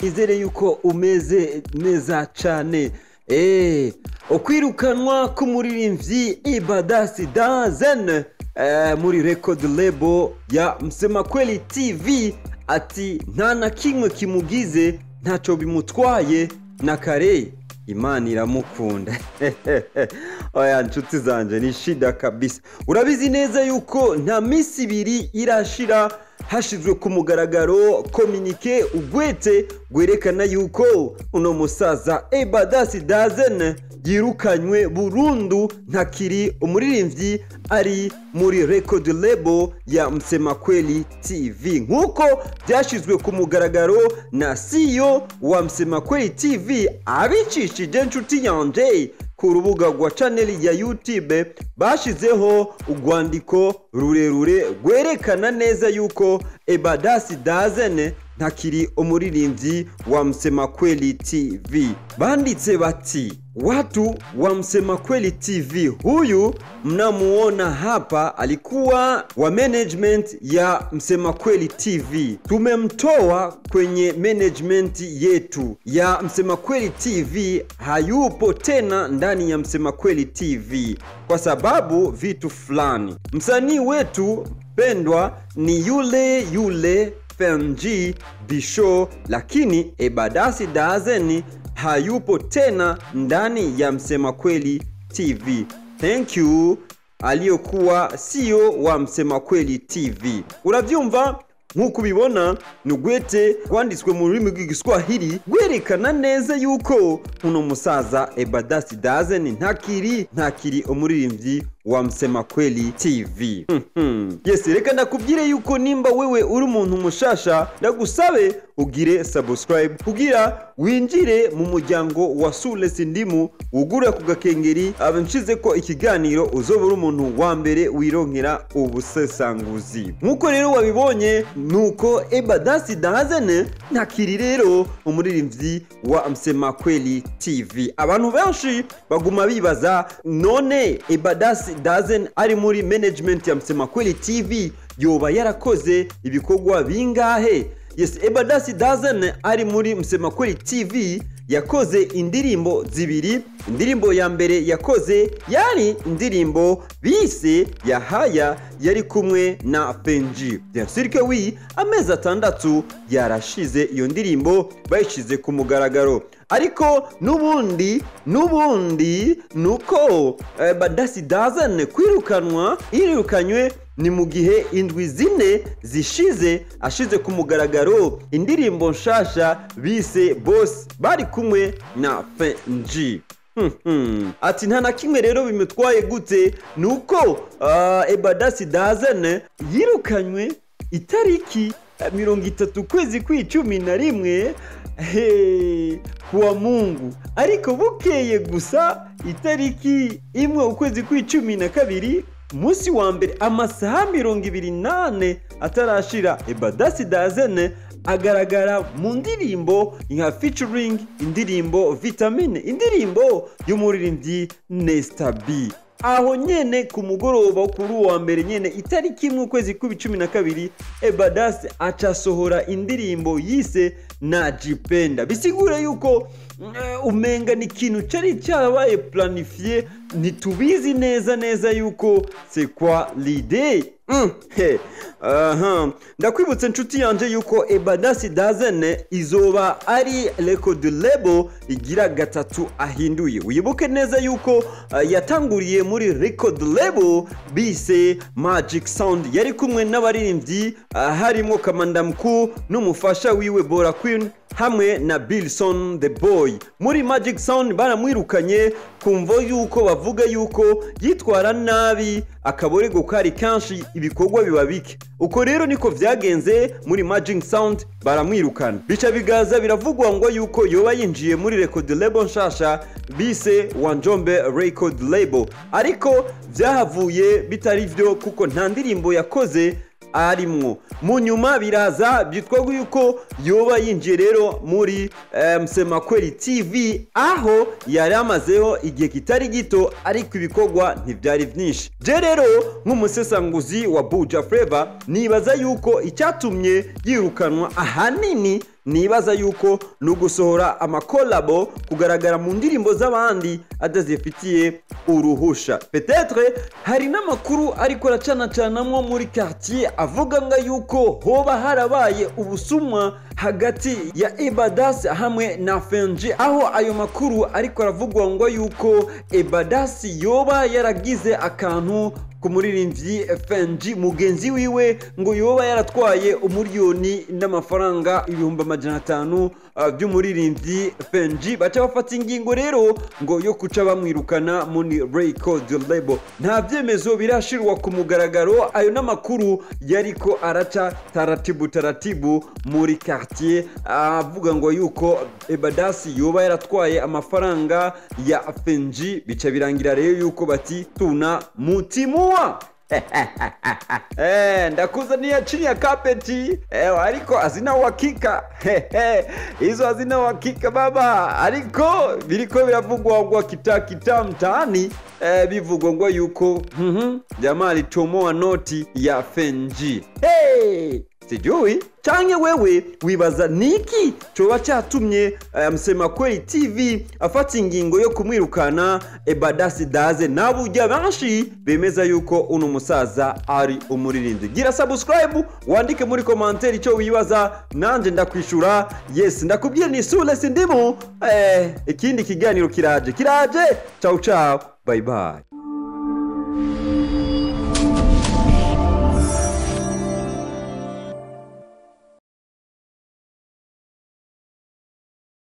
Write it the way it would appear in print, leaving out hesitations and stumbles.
izere yuko umeze neza cyane. Ukwirukanwa k'umuririmbyi Ibadasi Dazen muri record label ya Msema Kweli TV ati nta na kimwe kimugize ntaco bimutwaye na kare Imana iramukunda. Oya nshuti zanje ni shida kabisa. Urabizi neza yuko nta misi ibiri irashira hashizwe ku mugaragaro communique ugwete gwerekana yuko uno musaza Ibadasi Dazen yirukanywe burundu ntakiri umuririmbyi ari muri record label ya Msema Kweli TV. Nkuko byashizwe ku mugaragaro na CEO wa Msema Kweli TV abicishije nshuti yanje ku rubuga rwa channel ya YouTube, bashizeho ugwandiko rurerure gwerekana neza yuko Ibadasi Dazen ntakiri umuririmbyi wa Msema Kweli TV. Banditse bati, watu wa Msema Kweli TV, huyu mnamuona hapa alikuwa wa management ya Msema Kweli TV. Tumemtoa kwenye management yetu ya Msema Kweli TV, hayupo tena ndani ya Msema Kweli TV kwa sababu vitu fulani. Msanii wetu pendwa ni yule FMG Bisho, lakini Ibadasi Dazen hayupo tena ndani ya Msema Kweli TV. Thank you aliyokuwa CEO wa Msema Kweli TV. Uravyumva? Nkuko ubibona nugwete kwanditswe mu rurimi rw'igiswahili gwerekana neza yuko uno musaza Ibadasi Dazen ntakiri umuririmbyi wa Msema Kweli TV. Yes, reka ndakubwire yuko nimba wewe uri umuntu mushasha ndagusabe ugire subscribe kugira winjire mu muryango wa Sules Ndimu, ugura ku gakengeri abanshize ko ikiganiro uzobura umuntu wa mbere wironkera ubusesanguzi. Nkuko rero wabibonye nuko Ibadasi Dazen ntakiri rero umuririmbyi wa Msema Kweli TV. Abantu benshi baguma bibaza, none Ibadasi Dazen ari muri management ya Msema Kweli TV yoba yarakoze ibikorwa bingahe? Yes, Ibadasi Dazen ari muri Msema Kweli TV yakoze indirimbo zibiri. Indirimbo ya mbere yakoze yari indirimbo bise Yahaya, yari kumwe na FNG. Byasirike amezi 6 yarashize iyo ndirimbo bayishize ku mugaragaro. Ariko nubundi nuko Ibadasi Dazen irukanywe ni mu gihe indwi 4 zishize ashize ku mugaragaro indirimbo nshasha bise Boss bari kumwe na FNG. Ati nta na kimwe rero bimutwaye gute nuko Ibadasi Dazen yirukanywe itariki 30 kwezi kwa11 kuwa Mungu, ariko bukeye gusa itariki 1 ukwezi kwa 12 musi wa mbere amasaha 28 atarashira Ibadasi Dazen agaragara mu ndirimbo nka featuring indirimbo Vitamine, indirimbo y'umuririmbyi Nesta B. Aho nyene ku mugoroba kuri wa mbere nyene itariki 1 ukwezi kwa 12 Ibadasi acasohora indirimbo yise Najipenda. Bisigura yuko umenga ni kintu cyari cyabaye planifié, nitubizi neza yuko c'est quoi l'idée. Ndakwibutse nshuti yanje yuko Ibadasi Dazen izoba ari record label igira gatatu ahinduye. Wibuke neza yuko yatanguriye muri record label bise Magic Sound, yari kumwe n'abaririmbyi harimo Kamanda Mkuu n'umufasha wiwe Bora Queen hamwe na Billson the Boy. Muri Magic Sound baramwirukanye kumvo yuko bavuga yuko yitwara nabi akaborego kari kanshi ibikorwa bibabike. Uko rero niko vyagenze muri Magic Sound baramwirukana. Bica bigaza biravugwa ngo yuko yoba yinjiye muri record label nshasha bise Wanjombe Record Label, ariko vyahavuye bitari vyo kuko nta ndirimbo yakoze arimwo. Mu nyuma biraza byitwa yuko yoba yinjiye rero muri Msema Kweli TV, aho yari amazeho igihe kitari gito ariko ibikorwa ntibyari byinshi. Je rero nk'umusesanguzi wa Buja Flavor nibaza yuko icyatumye yirukanwa ahanini nibaza yuko no gusohora amakolabo kugaragara mu ndirimbo z'abandi adazifitiye uruhusha. Peut-être hari n'amakuru ariko aracanacanamwo muri quartier avuga nga yuko hoba harabaye ubusumwa hagati ya Ebadas hamwe na Fenji, aho ayo makuru ariko aravugwa ngo yuko Ebadas yoba yaragize akantu ku muririmbyi Fenji mugenzi wiwe, ngo yoba yaratwaye umuriyoni n'amafaranga 500,000 by'umuririmbyi Fenji. Baca bafata ingingo rero ngo yo kuca bamwirukana muri record label. Nta byemezo birashirwa ku mugaragaro, ayo n'amakuru yariko araca taratibu muri quartier avuga ngo yuko Ebadas yoba yaratwaye amafaranga ya Fenji. Bica birangira rero yuko bati tuna mutimua ndakuzania chini ya kapeti ariko hazina uhakika hizo hazina uhakika baba, ariko biriko biravugwa ngo kita mtaani bivugwa ngo yuko jamaa alitomoa noti ya Fenji. Sijui canke wewe wibaza niki coba cyatumye Msemakweli TV afata ingingo yo kumwirukana Ebadas Daze, naburya benshi bemeza yuko uno musaza ari umuririmbyi. Gira subscribe, wandike muri commentaire icyo wibaza, nanje ndakwishura. Yes, ndakubwiye ni Sule Sindimu. Ikindi kiganiro kiraje. Ciao, bye bye.